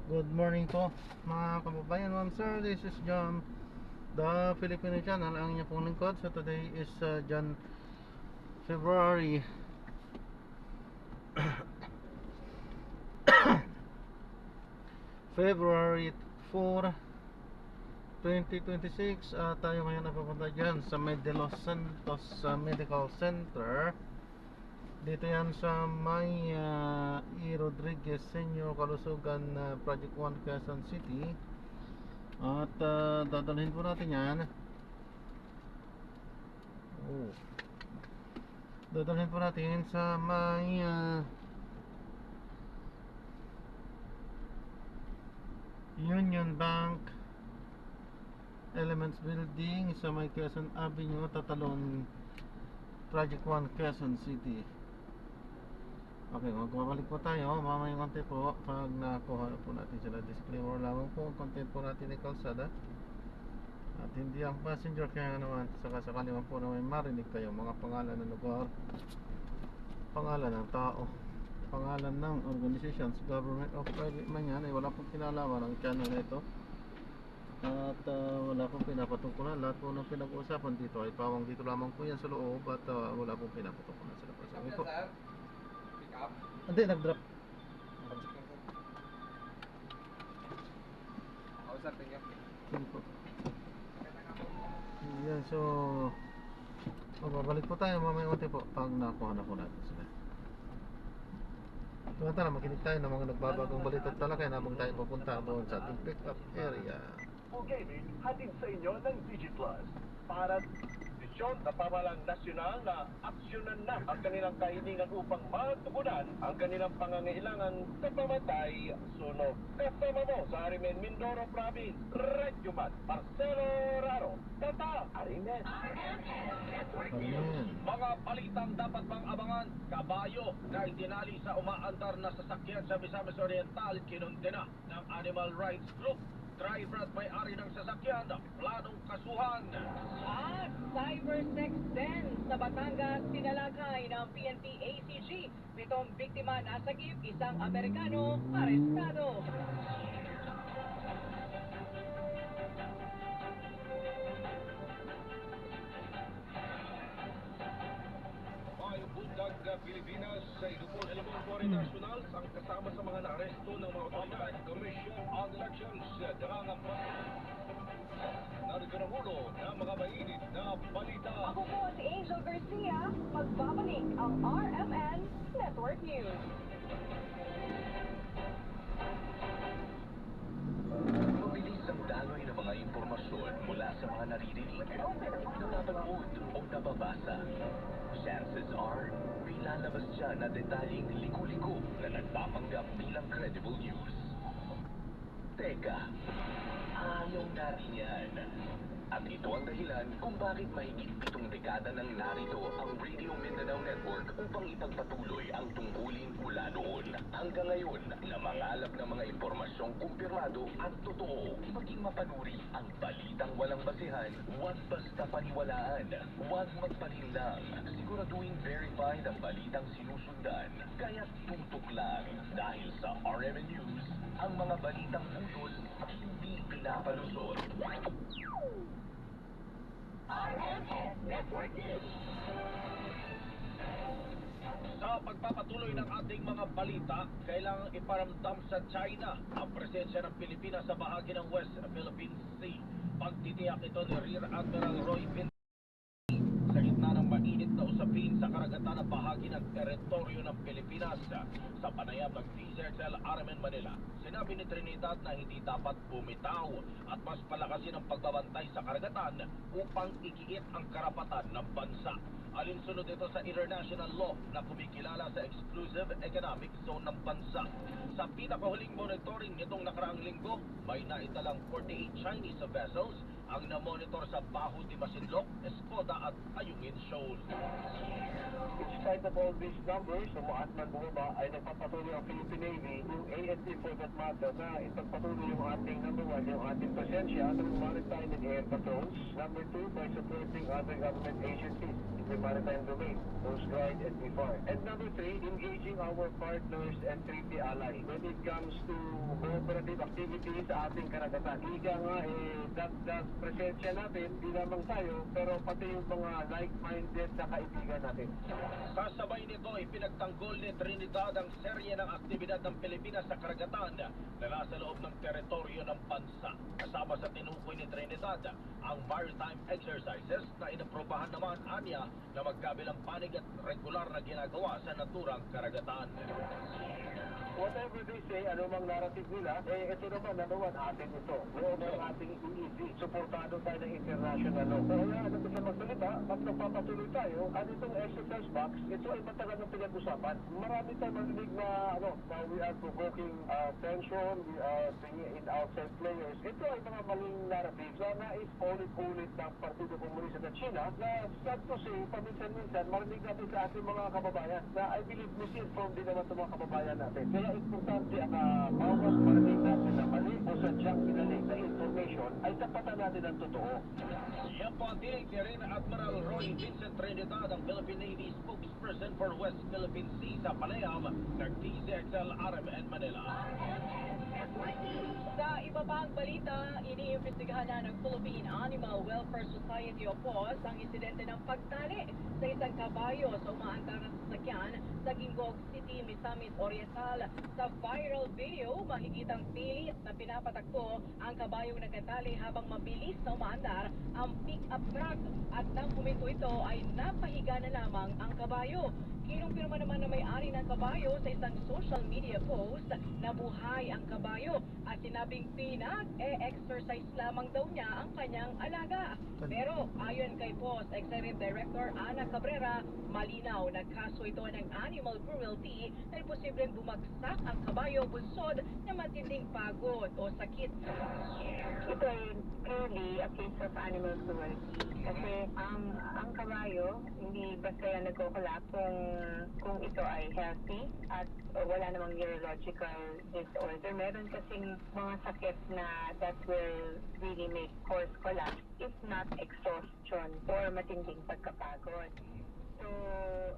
Good morning po mga kababayan, ma'am sir. This is John, the Filipino channel, ang inyong pong lingkod. So today is February February 4, 2026. Tayo ngayon napupunta dyan sa Los Santos Medical Center. Dito yan sa may E. Rodriguez Senior Kalusugan, Project 1, Quezon City. At dadalhin po natin yan. Dadalhin po natin sa may Union Bank Elements Building sa may Quezon Avenue, Tatalon, Project 1, Quezon City. Okay, magbabalik po tayo mamayang konti po pag nakuha po natin sila. Disclaimer lamang po ang content po natin ay kalsada at hindi ang passenger, kaya naman sakasakali man po na may marinig kayo mga pangalan ng lugar, pangalan ng tao, pangalan ng organizations, government of private man yan, ay wala pong kinalaman ang channel na ito. At wala pong pinapatungkulan. Lahat po ng pinag-uusapan dito ay pawang dito lamang po yan sa loob. At wala pong pinapatungkulan sila pa sa amin po. Hindi, nag-drop. Sige po. Yan, so babalik po tayo mamaya konti po pag nakuha na po natin sila. Tara, makinig tayo ng mga nagbabagong balita at talakay habang tayo pupunta doon sa ating pick-up area. Gaming hatid sa inyo ng DigiPlus para desisyon na pamahalang nasyonal na aksyonan na ang kanilang kahilingan upang matugunan ang kanilang pangangailangan sa pamatay sunog. Kasama mo sa Arimen, Mindoro Province, Radyoman, Marcelo Raro, Tata, Arimen. Mga balitang dapat bang abangan: kabayo na itinali sa umaandar na sasakyan sa Misamis Oriental, kinundena ng Animal Rights Group. Driver at may-ari ng sasakyan, planong kasuhan. At cybersex din sa Batangas, sinalakay ng PNP ACG. 7 biktima nasagip, isang Amerikano arestado. Bundag Pilipinas sa Ilocos Elementary National ang kasama sa mga naaresto ng mga otoridad Commission on Elections. Darangapan narito ng ulo ng mga mainit na balita. Ako po si Angel Garcia, magbabalik ang RMN Network News. Mabilis ang daloy ng mga impormasyon mula sa mga naririnig, napapanood o nababasa. Chances are, may lalabas dyan na detalyeng liku-liku na nagpapanggap bilang credible news. Teka, ayaw natin yan. At ito ang dahilan kung bakit mahigit 7 dekada nang narito ang Radio Mindanao Network upang ipagpatuloy ang tungkulin mula noon hanggang ngayon na mangalap ng mga impormasyong kumpirmado at totoo. Maging mapanuri ang balitang walang basihan, huwag basta paniwalaan, huwag magpalinlang. Siguraduhin verified ang balitang sinusundan, kaya't tutok lang dahil sa RMN News, ang mga balitang utos hindi pinapalusot. RMN Network News. Sa pagpapatuloy ng ating mga balita, kailangang iparamdam sa China ang presensya ng Pilipinas sa bahagi ng West Philippine Sea. Pagtitiyak ito ni Rear Admiral Roy Pinto sa gitna ng mainit na usapin sa karagatan na bahagi ng teritoryo ng Pilipinas sa panayam ng DZRL RMN Manila. Sinabi ni Trinidad na hindi dapat bumitaw at mas palakasin ang pagbabantay sa karagatan upang igiit ang karapatan ng bansa. Alinsunod ito sa international law na kumikilala sa exclusive economic zone ng bansa. Sa pinakahuling monitoring nitong nakaraang linggo, may naitalang 48 Chinese vessels ang na-monitor sa Baho de Masinloc, Escoda at Ayungin Shoal. In spite of all these numbers, umaat man bumaba, ay nagpapatuloy ang Philippine Navy, yung ASC for that matter, na ipagpatuloy yung ating number 1, yung ating presensya through maritime and air patrols. Number 2, by supporting other government agencies. the maritime domain, Coast Guard and BIFAR. And number 3, engaging our partners and treaty allies when it comes to cooperative activities sa ating karagatan. Ika nga, that presensya natin, di lamang tayo, pero pati yung mga like-minded na kaibigan natin. Kasabay nito, ipinagtanggol ni Trinidad ang serye ng aktibidad ng Pilipinas sa karagatan na nasa loob ng teritoryo ng bansa. Kasama sa tinukoy ni Trinidad ang maritime exercises na inaprobahan naman anya na magkabilang panig at regular na ginagawa sa naturang karagatan. Whatever they say, anumang narrative nila, ito naman, number 1, atin ito. Loob ng ating EEZ, suportado tayo ng international law. Kaya, ano sa magsalita, pag nagpapatuloy tayo, at itong exercise box, ito ay matagal ng pinag-usapan. Marami tayong marinig na, na we are provoking tension, we are bringing in outside players. Ito ay mga maling narrative. Sana is ulit-ulit ng Partido Komunista ng China na, sad to say, paminsan-minsan, marinig natin sa ating mga kababayan na I believe misinformed din naman sa mga kababayan natin. Kaya importante ang bawat marinig natin na mali o sadyang pinalig na information ay tapatan natin ang totoo. Yan po ang tinig ni rin Admiral Roy Vincent Trinidad, ang Philippine Navy spokesperson for West Philippine Sea sa Palayan ng TZXL RMN Manila. Sa iba pang balita, iniimbestigahan na ng Philippine Animal Welfare Society o POS ang insidente ng pagtali sa isang kabayo sa umaandar na sasakyan sa Gingog City, Misamis Oriental. Sa viral video, makikitang pilit na pinapatakbo ang kabayong nagkatali habang mabilis na umaandar ang pick-up truck at nang huminto ito ay napahiga na lamang ang kabayo. Kinumpirma naman na may-ari ng kabayo sa isang social media post na buhay ang kabayo at sinabing pinag-exercise lamang daw niya ang kanyang alaga. Pero ayon kay POS Executive Director Ana Cabrera, malinaw na kaso ito ng animal cruelty dahil posibleng bumagsak ang kabayo bunsod na matinding pagod o sakit. Ito ay clearly a case of animal cruelty. Kasi ang kabayo, hindi basta yan nagkukulap kung ito ay healthy at wala namang neurological disorder. Meron kasing mga sakit na that will really make horse collapse if not exhaustion or matinding pagkapagod. So,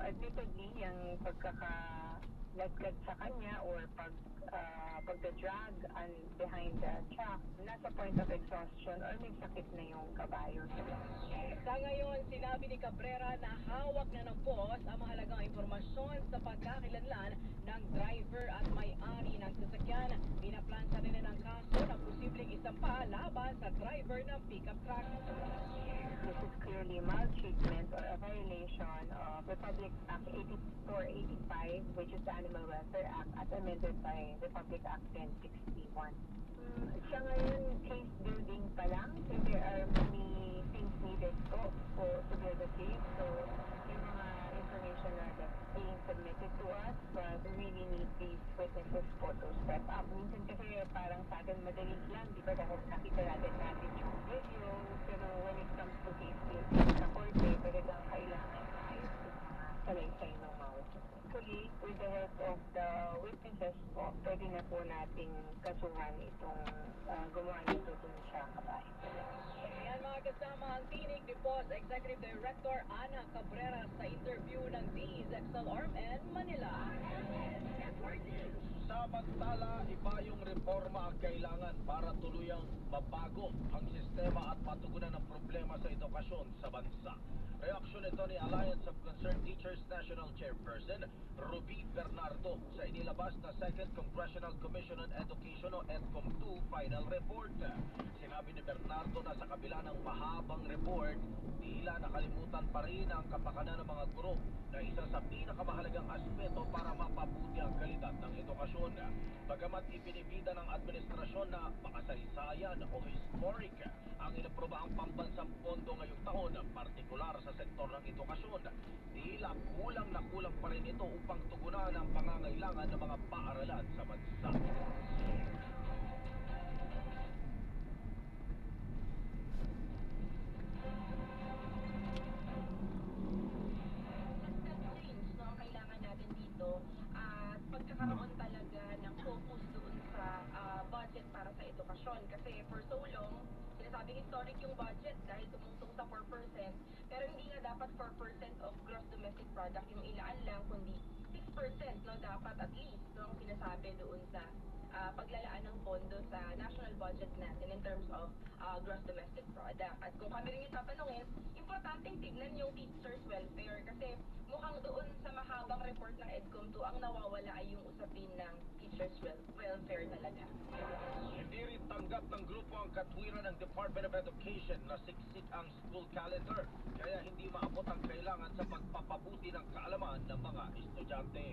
admittedly, yung pagkakalaglag sa kanya or pagda-drag behind the truck, nasa point of exhaustion or may sakit na yung kabayo. Sa ngayon, sinabi ni Cabrera na hawak na ng POS ang mahalagang impormasyon sa pagkakakilanlan ng driver at may-ari ng sasakyan. Pinaplansa rin na ng kaso na posibleng isampa laban sa driver ng pickup truck. This is clearly maltreatment or a violation of Republic Act 8485, which is the Animal Welfare Act, as amended by Republic Act 1061. Sa ngayon, case building pa lang, so there are many things needed to build a case. So, yung mga information that's being submitted to us, but we really need these witnesses to step up. Minsan kasi parang sa atin madali lang, di ba? Dahil nakita natin yung video, pero when it comes to case building sa korte, talagang kailangan ayos yung mga salaysay ng mga witnesses. Actually, with the help of the witnesses po, pwede na po nating kasuhan itong gumawa nito dun sa kabayo. Yan mga kasama ang tinig ni POS Executive Director Ana Cabrera sa interview ng DZXL RMN Manila. Samantala, iba yung reforma ang kailangan para tuluyang mabago ang sistema at matugunan ang problema sa edukasyon sa bansa. Reaksyon ito ni Alliance of Concerned Teachers National Chairperson Ruby Bernardo sa inilabas na Second Congressional Commission on Education o EDCOM 2 final report. Sinabi ni Bernardo na sa kabila ng mahabang report, tila nakalimutan pa rin ang kapakanan ng mga guro na isa sa pinakamahalagang aspeto para mapabuti ang kalidad ng edukasyon. Bagamat ipinibida ng administrasyon na makasaysayan o historic ang inaprobahang pambansang pondo ngayong taon, partikular sa sektor ng edukasyon, tila kulang na kulang pa rin ito upang tugunan ang pangangailangan ng mga paaralan sa bansa. Change, no, ang kailangan natin dito at pagkakaroon talaga ng focus doon sa budget para sa edukasyon. Kasi for so long, sinasabing historic yung budget dahil tumutong sa 4%, pero hindi nga dapat 4% of gross domestic product yung ilaan lang, kundi 6%, no, dapat at least, no, ang sinasabi doon sa paglalaan ng pondo sa national budget natin in terms of gross domestic product. At kung kami rin yung tatanungin, importanteng tignan yung teachers' welfare kasi mukhang doon sa mahabang report ng EDCOM2 ang nawawala ay yung usapin ng teachers' welfare talaga. Hindi rin tanggap ng grupo ang katwiran ng Department of Education na siksik ang school calendar, kaya hindi maabot ang kailangan sa pagpapabuti ng kaalaman ng mga estudyante.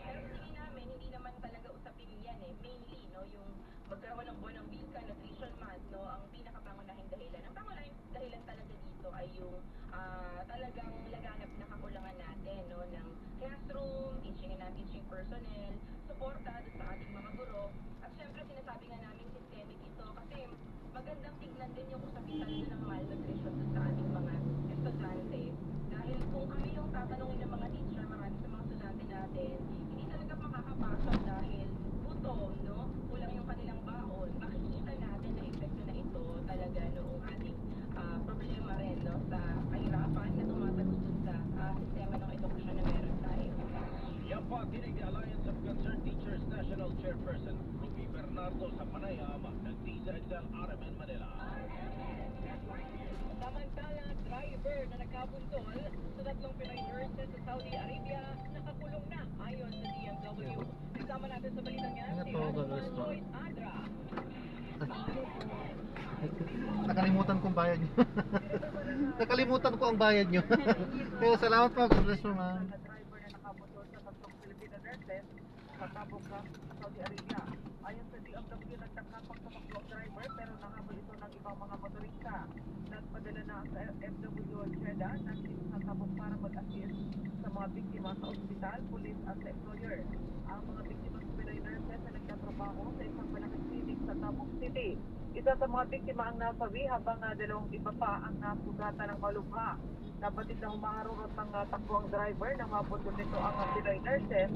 Pero tingin namin, hindi naman talaga usapin yan eh. Mainly, no, yung magkaroon ng buwan ng wika, nutrition month, no, ang pinakapangunahing dahilan. Ang pangunahing dahilan talaga dito ay yung talagang laganap na kakulangan natin, no, ng classroom, teaching and non-teaching personnel, suporta doon sa ating mga guro. At syempre, sinasabi nga namin systemic ito kasi magandang tignan din yung usapin talaga ng malnutrition doon sa ating mga estudyante. Dahil kung kami yung tatanungin ng mga teacher, marami sa mga estudyante natin, hindi talaga makakapasok dahil gutom, no? Kulang yung kanilang baon. Makikita natin na epekto na ito talaga noong ating problema rin, no? Sa kahirapan na tumatagos dun sa sistema ng edukasyon na meron tayo. Yan po ang tinig ni Alliance of Concerned Teachers National Chairperson Ruby Bernardo sa Panayam ng DZXL RMN Manila. Samantala, driver na nagkabuntol sa 3 Pinoy nurses sa Saudi Arabia nakakulong na ayon sa DMW. Kasama natin sa balitang yan si Anuman Lloyd Adra. Nakalimutan kong bayad nyo. Nakalimutan ko ang bayad nyo. Kaya salamat po. God bless you, ma'am. Driver na nakabundol sa 3 Filipino nurses sa Tabuk, Saudi Arabia. Ayon sa DMW, nagtakapang tumakbo ang driver pero nahabol ito ng ibang mga motorista. Nagpadala na sa FW Jeddah ng team sa Tabuk para mag-assist sa mga biktima sa ospital, pulis at sa employer. Ang mga biktima sa Pinoy nurses na nagtatrabaho sa isang malaking clinic sa Tabuk City. Isa sa mga biktima ang nasawi habang 2 iba pa ang nasugatan ng malubha. Napatid na humaharurot ng takbo ang driver nang mabundol nito ang Pinoy nurses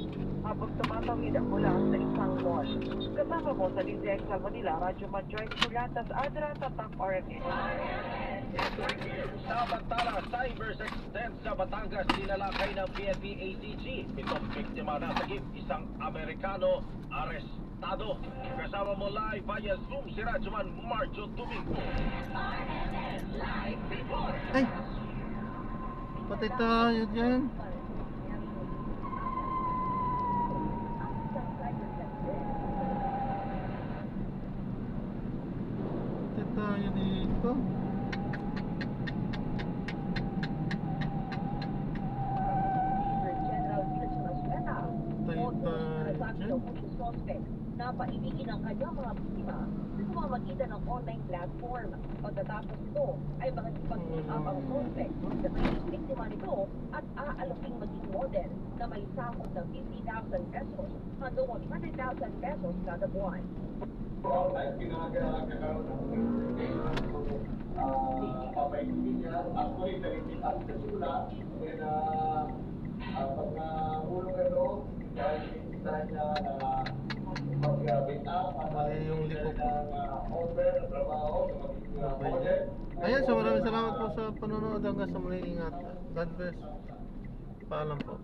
habang tumatawid ang mula sa isang mall. Kasama mo sa DZXL Manila, Radyo Man Joyce Mulatas, Adra, Tatak, RMN. Samantala, cybersex den sa Batangas sinalakay ng PNP ACG. 7 biktima na sagip, isang Amerikano arestado. Kasama mo live via Zoom si Radyoman Marjo Domingo. Ay! Patay tayo dyan. Patay tayo dito. Napaibigin ang kanyang mga biktima sa pamamagitan ng online platform. Pagkatapos ito ay makikipag-meet up ang suspect sa magiging biktima nito at aalaking maging model na may sahod ng 50,000 pesos hanggang 100,000 pesos kada buwan. Ay pinakakaroon ng papaigbigan. Actually, nag-ipitas sa sula. Then, pag nahulong ito, dahil ipisahan niya na mag-bit up at yung likod. over na trabaho na magiging model. Ayan, so maraming salamat po sa panonood. Hanggang sa muli, ingat. God bless. Paalam po.